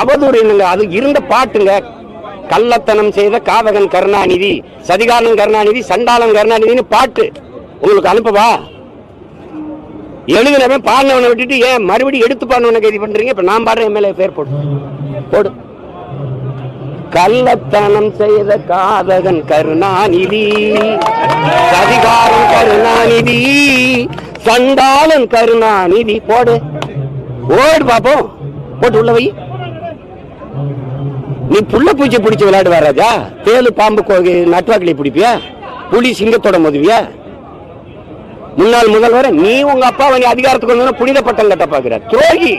அவதூறு இல்லைங்க, அது இருந்த பாட்டுங்க. கள்ளத்தனம் செய்த காதகன் கருணாநிதி, சதிகாரன் கருணாநிதி, சண்டாளன் கருணாநிதினு பாட்டு உங்களுக்கு அனுப்பவா? எழுதுனவன் பாடினவனை விட்டுட்டு ஏன் மறுபடியும் எடுத்து பாடினவனை கைது பண்றீங்க? இப்ப நான் பாடுறேன், எம்எல்ஏ பேர் போடு. கள்ளத்தனம் செய்த காதகன் கருணாநிதி, சதிகாரன் கருணாநிதி, சண்டாளன் கருணாநிதி, போடு பாப்போம். போட்டு உள்ள வை. நீ புள்ள பூச்சி பிடிச்சு விளையாடுவா ராஜா? தேலு பாம்பு நட்டுவாக்கிலே பிடிப்பியா? புலி சிங்கத்தோட மோதுவியா? முன்னாள் முதல்வர் நீ உங்க அப்பா அதிகாரத்துக்கு வந்து புனித பட்டம் கட்ட பாக்குற துரோகி,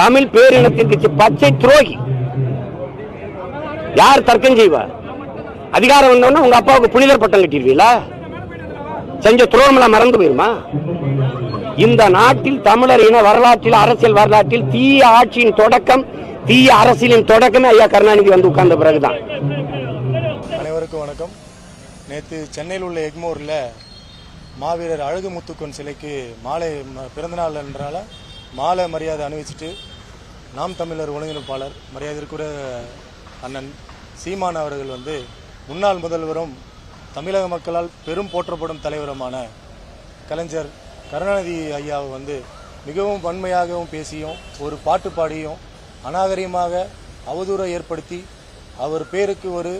தமிழ் பேரினத்திற்கு பச்சை துரோகி. யார் தர்க்கம் செய்வா? அதிகாரம் வந்தோன்னா உங்க அப்பாவுக்கு புனிதர் பட்டம் கட்டிடுவீங்களா? செஞ்ச துரோகமெல்லாம் மறந்து போயிருமா? இந்த நாட்டில் தமிழர் இன வரலாற்றில், அரசியல் வரலாற்றில் தீய ஆட்சியின் தொடக்கம், தீய அரசியலின் தொடக்கமே ஐயா கருணாநிதி வந்து உட்கார்ந்த பிறகுதான். அனைவருக்கும் வணக்கம். நேற்று சென்னையில் உள்ள எக்மோரில் மாவீரர் அழகுமுத்துக்கோன் சிலைக்கு மாலை பிறந்தநாள் என்றால மாலை மரியாதை அணிவிச்சுட்டு நாம் தமிழர் ஒருங்கிணைப்பாளர் மரியாதைக்குரிய அண்ணன் சீமான் அவர்கள் வந்து முன்னாள் முதல்வரும் தமிழக மக்களால் பெரும் போற்றப்படும் தலைவருமான கலைஞர் கருணாநிதி ஐயாவை வந்து மிகவும் வன்மையாகவும் பேசியும் ஒரு பாட்டு பாடியும் அநாகரிகமாக அவதூறை ஏற்படுத்தி அவர் பேருக்கு ஒரு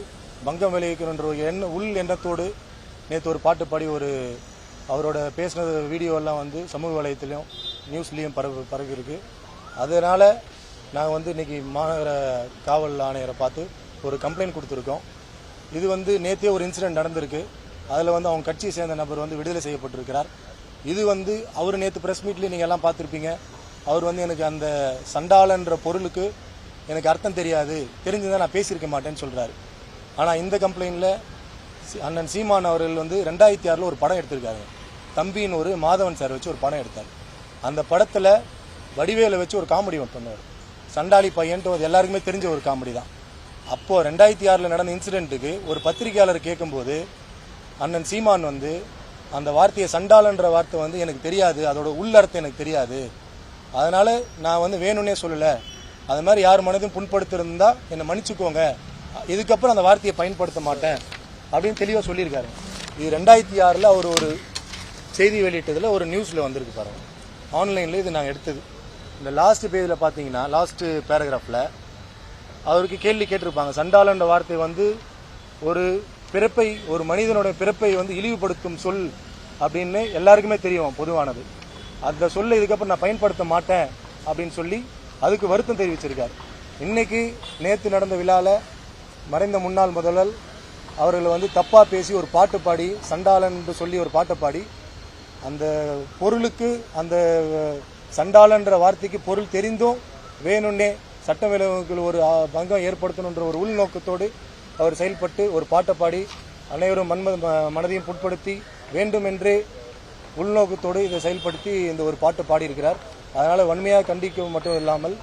பங்கம் விளைவிக்கணுன்ற ஒரு உள் எண்ணத்தோடு நேற்று ஒரு பாட்டு பாடி ஒரு அவரோட பேசின வீடியோலாம் வந்து சமூக வலையத்திலையும் நியூஸ்லேயும் பரவிருக்கு. அதனால் நாங்கள் வந்து இன்றைக்கி மாநகர காவல் ஆணையரை பார்த்து ஒரு கம்ப்ளைண்ட் கொடுத்துருக்கோம். இது வந்து நேற்றே ஒரு இன்சிடென்ட் நடந்திருக்கு. அதில் வந்து அவங்க கட்சியை சேர்ந்த நபர் வந்து விடுதலை செய்யப்பட்டிருக்கிறார். இது வந்து அவர் நேற்று ப்ரெஸ் மீட்லேயும் நீங்கள் எல்லாம் பார்த்துருப்பீங்க. அவர் வந்து எனக்கு அந்த சண்டாளன்ற பொருளுக்கு எனக்கு அர்த்தம் தெரியாது, தெரிஞ்சுதான் நான் பேசியிருக்க மாட்டேன்னு சொல்கிறாரு. ஆனால் இந்த கம்ப்ளைண்டில் அண்ணன் சீமான் அவர்கள் வந்து 2006 ஒரு படம் எடுத்திருக்காரு. தம்பின்னு ஒரு மாதவன் சார் வச்சு ஒரு படம் எடுத்தார். அந்த படத்தில் வடிவேலை வச்சு ஒரு காமெடி ஒன்று பண்ணுவார். சண்டாளி பையன்ட்டு அது எல்லாருக்குமே தெரிஞ்ச ஒரு காமெடி தான். அப்போது 2006 நடந்த இன்சிடென்ட்டுக்கு ஒரு பத்திரிகையாளர் கேட்கும்போது அண்ணன் சீமான் வந்து அந்த வார்த்தையை சண்டாளன்ற வார்த்தை வந்து எனக்கு தெரியாது, அதோட உள்ளர்த்தம் எனக்கு தெரியாது, அதனால் நான் வந்து வேணும்னே சொல்லலை, அது மாதிரி யார் மனதையும் புண்படுத்திருந்தா என்னை மன்னிச்சுக்கோங்க, இதுக்கப்புறம் அந்த வார்த்தையை பயன்படுத்த மாட்டேன் அப்படின்னு தெளிவாக சொல்லியிருக்காரு. இது 2006 அவர் ஒரு செய்தி வெளியிட்டதில் ஒரு நியூஸில் வந்திருக்கு பாருங்கள், ஆன்லைனில். இது நாங்கள் எடுத்தது. இந்த லாஸ்ட் பேஜில் பார்த்தீங்கன்னா லாஸ்ட் பேராகிராஃபில் அவருக்கு கேள்வி கேட்டிருப்பாங்க. சண்டாளன்ற வார்த்தை வந்து ஒரு பிறப்பை, ஒரு மனிதனோட பிறப்பை வந்து இழிவுபடுத்தும் சொல் அப்படின்னு எல்லாருக்குமே தெரியும், பொதுவானது. அந்த சொல்லை இதுக்கப்புறம் நான் பயன்படுத்த மாட்டேன் அப்படின்னு சொல்லி அதுக்கு வருத்தம் தெரிவிச்சிருக்காரு. இன்னைக்கு நேற்று நடந்த விழாவில் மறைந்த முன்னாள் முதல்வர் அவர்களை வந்து தப்பாக பேசி ஒரு பாட்டு பாடி, சண்டாளன் என்று சொல்லி ஒரு பாட்டை பாடி, அந்த பொருளுக்கு, அந்த சண்டாளன்ற வார்த்தைக்கு பொருள் தெரிந்தும் வேணும்னே சட்ட விளைவுகள் ஒரு பங்கம் ஏற்படுத்தணுன்ற ஒரு உள்நோக்கத்தோடு அவர் செயல்பட்டு ஒரு பாட்டை பாடி அனைவரும் மனதையும் புட்படுத்தி வேண்டுமென்றே உள்நோக்கத்தோடு இதை செயல்படுத்தி இந்த ஒரு பாட்டு பாடியிருக்கிறார். அதனால் வன்மையாக கண்டிக்க மட்டும் இல்லாமல்